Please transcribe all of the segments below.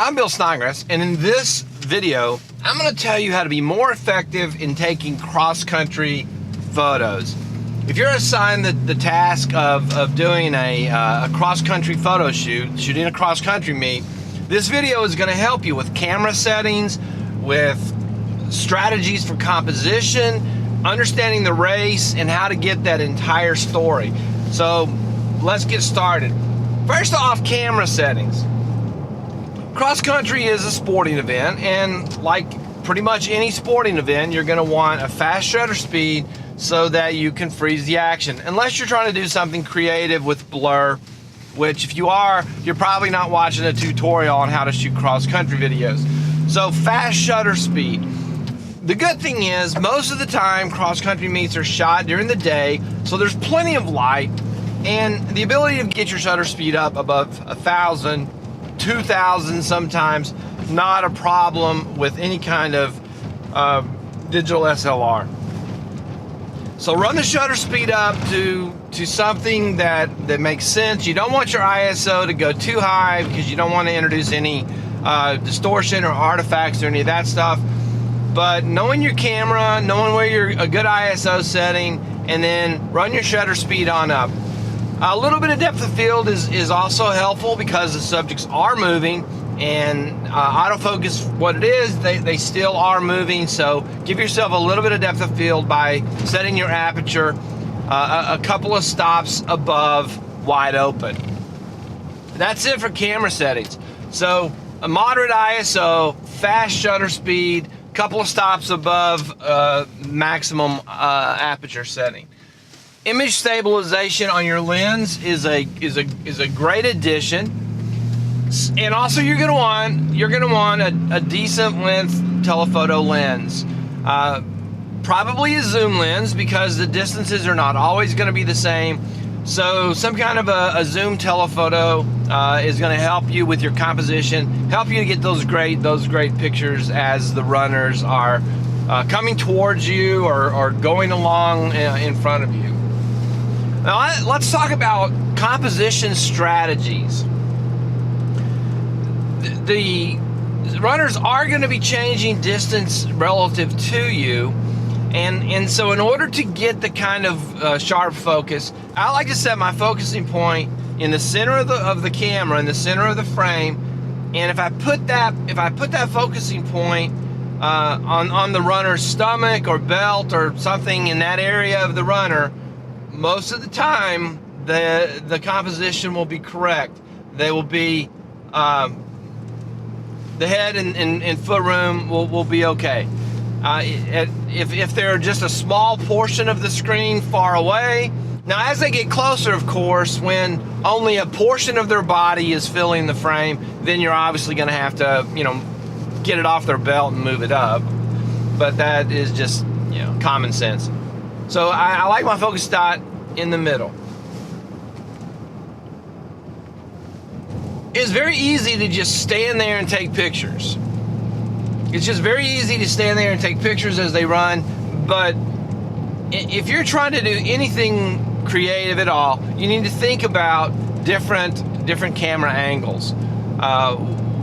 I'm Bill Snodgrass, and in this video, I'm going to tell you how to be more effective in taking cross-country photos. If you're assigned the task of doing a cross-country photo shoot, shooting a cross-country meet, this video is going to help you with camera settings, with strategies for composition, understanding the race, and how to get that entire story. So let's get started. First off, camera settings. Cross country is a sporting event, and like pretty much any sporting event, you're going to want a fast shutter speed so that you can freeze the action. Unless you're trying to do something creative with blur, which if you are, you're probably not watching a tutorial on how to shoot cross country videos. So fast shutter speed. The good thing is most of the time cross country meets are shot during the day, so there's plenty of light, and the ability to get your shutter speed up above 1,000, 2,000 sometimes, not a problem with any kind of digital SLR. So run the shutter speed up to something that makes sense. You don't want your ISO to go too high because you don't want to introduce any distortion or artifacts or any of that stuff. But knowing your camera, knowing where you're a good ISO setting, and then run your shutter speed on up. A little bit of depth of field is also helpful because the subjects are moving, and autofocus, what it is, they still are moving, so give yourself a little bit of depth of field by setting your aperture a couple of stops above wide open. That's it for camera settings. So a moderate ISO, fast shutter speed, couple of stops above maximum aperture setting. Image stabilization on your lens is a great addition, and also you're gonna want a decent length telephoto lens, probably a zoom lens because the distances are not always going to be the same. So some kind of a zoom telephoto is going to help you with your composition, help you to get those great pictures as the runners are coming towards you or going along in front of you. Now let's talk about composition strategies. The runners are going to be changing distance relative to you, and so in order to get the kind of sharp focus, I like to set my focusing point in the center of the camera, in the center of the frame, and if I put that focusing point on the runner's stomach or belt or something in that area of the runner, most of the time the composition will be correct. They will be the head and foot room will be okay. If they're just a small portion of the screen far away, now as they get closer, of course, when only a portion of their body is filling the frame, then you're obviously going to have to, get it off their belt and move it up. But that is just, common sense. So I like my focus dot in the middle. It's very easy to just stand there and take pictures. It's just very easy to stand there and take pictures as they run, but if you're trying to do anything creative at all, you need to think about different camera angles.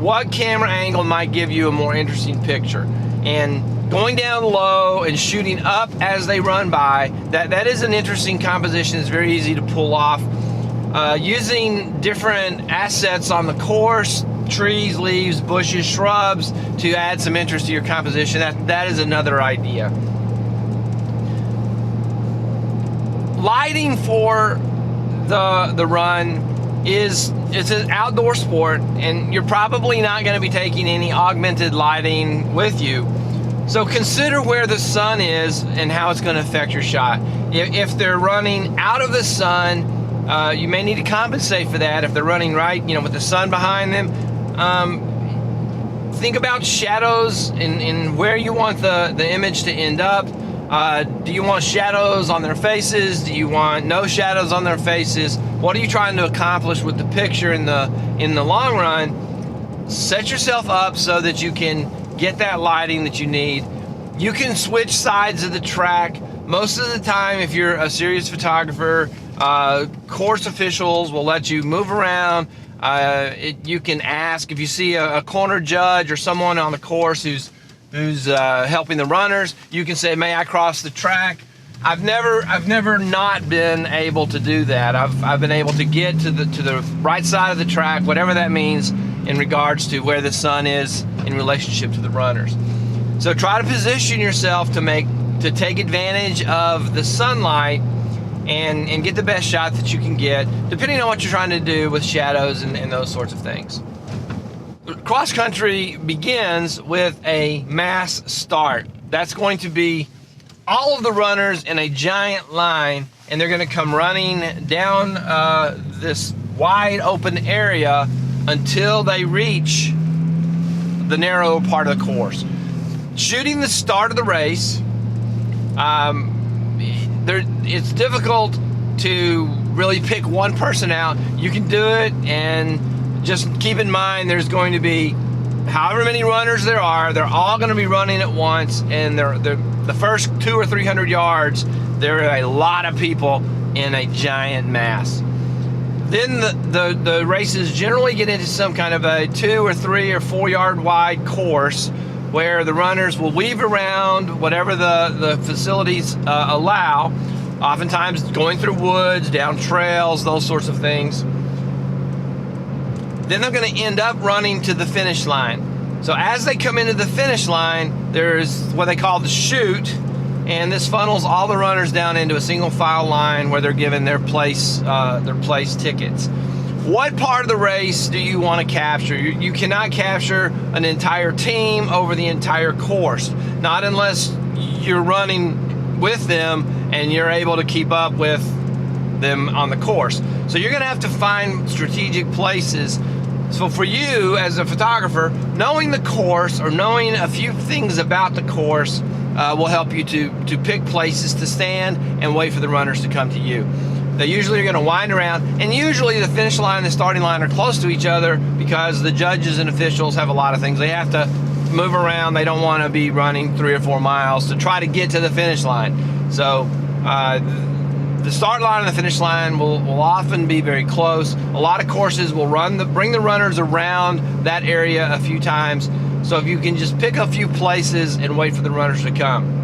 What camera angle might give you a more interesting picture? And going down low and shooting up as they run by, that is an interesting composition. It's very easy to pull off. Using different assets on the course, trees, leaves, bushes, shrubs, to add some interest to your composition, that is another idea. Lighting for the run it's an outdoor sport, and you're probably not going to be taking any augmented lighting with you. So consider where the sun is and how it's going to affect your shot. If they're running out of the sun, you may need to compensate for that. If they're running right, with the sun behind them, think about shadows and where you want the image to end up. Do you want shadows on their faces? Do you want no shadows on their faces? What are you trying to accomplish with the picture in the long run? Set yourself up so that you can get that lighting that you need. You can switch sides of the track. Most of the time, if you're a serious photographer, course officials will let you move around. You can ask if you see a corner judge or someone on the course who's helping the runners. You can say, "May I cross the track?" I've never not been able to do that. I've been able to get to the right side of the track, whatever that means in regards to where the sun is in relationship to the runners. So try to position yourself to take advantage of the sunlight and get the best shot that you can get, depending on what you're trying to do with shadows and those sorts of things. Cross country begins with a mass start. That's going to be all of the runners in a giant line, and they're going to come running down this wide open area until they reach the narrow part of the course. Shooting the start of the race, it's difficult to really pick one person out. You can do it, and just keep in mind there's going to be however many runners there are. They're all going to be running at once, and the first 200 or 300 yards, there are a lot of people in a giant mass. Then the races generally get into some kind of a 2 or 3 or 4 yard wide course where the runners will weave around whatever the facilities allow, oftentimes going through woods, down trails, those sorts of things. Then they're going to end up running to the finish line. So as they come into the finish line, there's what they call the chute, and this funnels all the runners down into a single file line where they're given their place tickets. What part of the race do you want to capture? You cannot capture an entire team over the entire course, not unless you're running with them and you're able to keep up with them on the course. So you're going to have to find strategic places. So for you as a photographer, knowing the course or knowing a few things about the course will help you to pick places to stand and wait for the runners to come to you. They usually are going to wind around, and usually the finish line and the starting line are close to each other because the judges and officials have a lot of things they have to move around. They don't want to be running 3 or 4 miles to try to get to the finish line. So the start line and the finish line will often be very close. A lot of courses will bring the runners around that area a few times. So if you can just pick a few places and wait for the runners to come.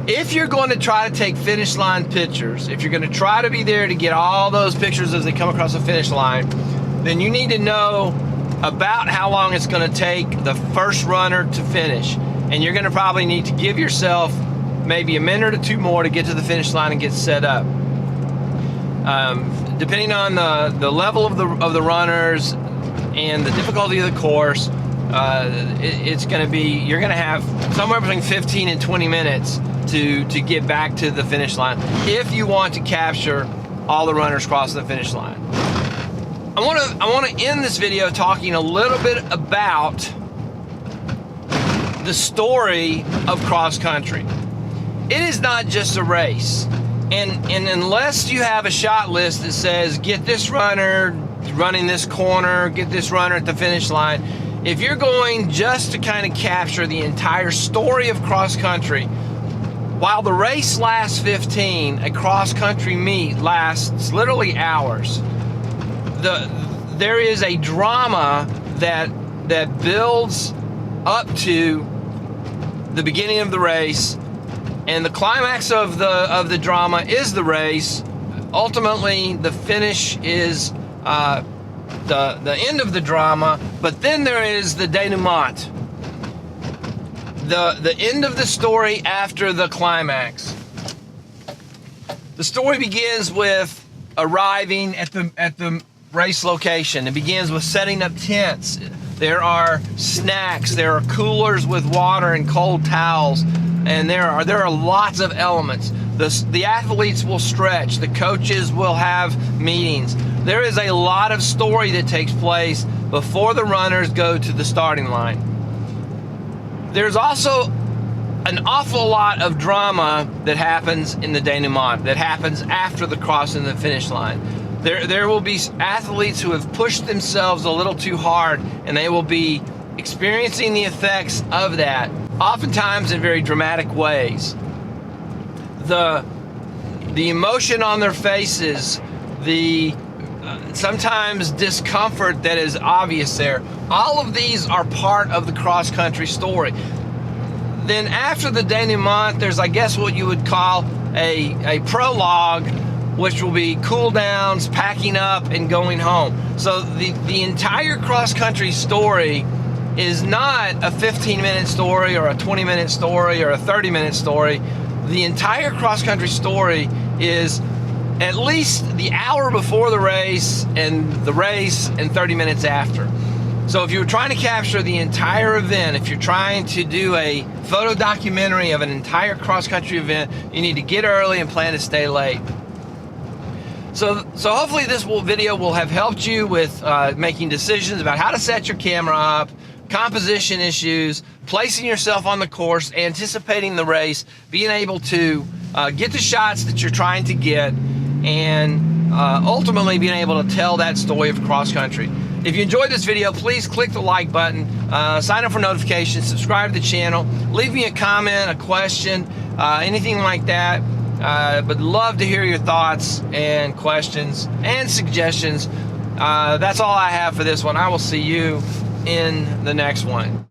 If you're going to try to take finish line pictures, if you're going to try to be there to get all those pictures as they come across the finish line, then you need to know about how long it's going to take the first runner to finish. And you're going to probably need to give yourself maybe a minute or 2 more to get to the finish line and get set up. Depending on the level of the runners and the difficulty of the course, it's going to be, you're going to have somewhere between 15 and 20 minutes to get back to the finish line if you want to capture all the runners crossing the finish line. I want to end this video talking a little bit about the story of cross country. It is not just a race, and unless you have a shot list that says get this runner running this corner, get this runner at the finish line, if you're going just to kind of capture the entire story of cross country, while the race lasts 15, a cross-country meet lasts literally hours. There is a drama that builds up to the beginning of the race, and the climax of the drama is the race. Ultimately, the finish is the end of the drama, but then there is the denouement. The end of the story after the climax. The story begins with arriving at the race location. It begins with setting up tents. There are snacks, there are coolers with water and cold towels, and there are lots of elements. The athletes will stretch, the coaches will have meetings. There is a lot of story that takes place before the runners go to the starting line. There's also an awful lot of drama that happens in the denouement, that happens after the crossing the finish line. There will be athletes who have pushed themselves a little too hard, and they will be experiencing the effects of that, oftentimes in very dramatic ways. The emotion on their faces, the sometimes discomfort that is obvious there. All of these are part of the cross-country story. Then after the denouement, there's, I guess, what you would call a prologue, which will be cool downs, packing up, and going home. So the entire cross-country story is not a 15-minute story or a 20-minute story or a 30-minute story. The entire cross-country story is at least the hour before the race and 30 minutes after. So if you're trying to capture the entire event, if you're trying to do a photo documentary of an entire cross-country event, you need to get early and plan to stay late. So hopefully this video will have helped you with making decisions about how to set your camera up, composition issues, placing yourself on the course, anticipating the race, being able to get the shots that you're trying to get, and ultimately being able to tell that story of cross country. If you enjoyed this video, please click the like button, sign up for notifications, subscribe to the channel, leave me a comment, a question, anything like that. But love to hear your thoughts and questions and suggestions. That's all I have for this one. I will see you in the next one.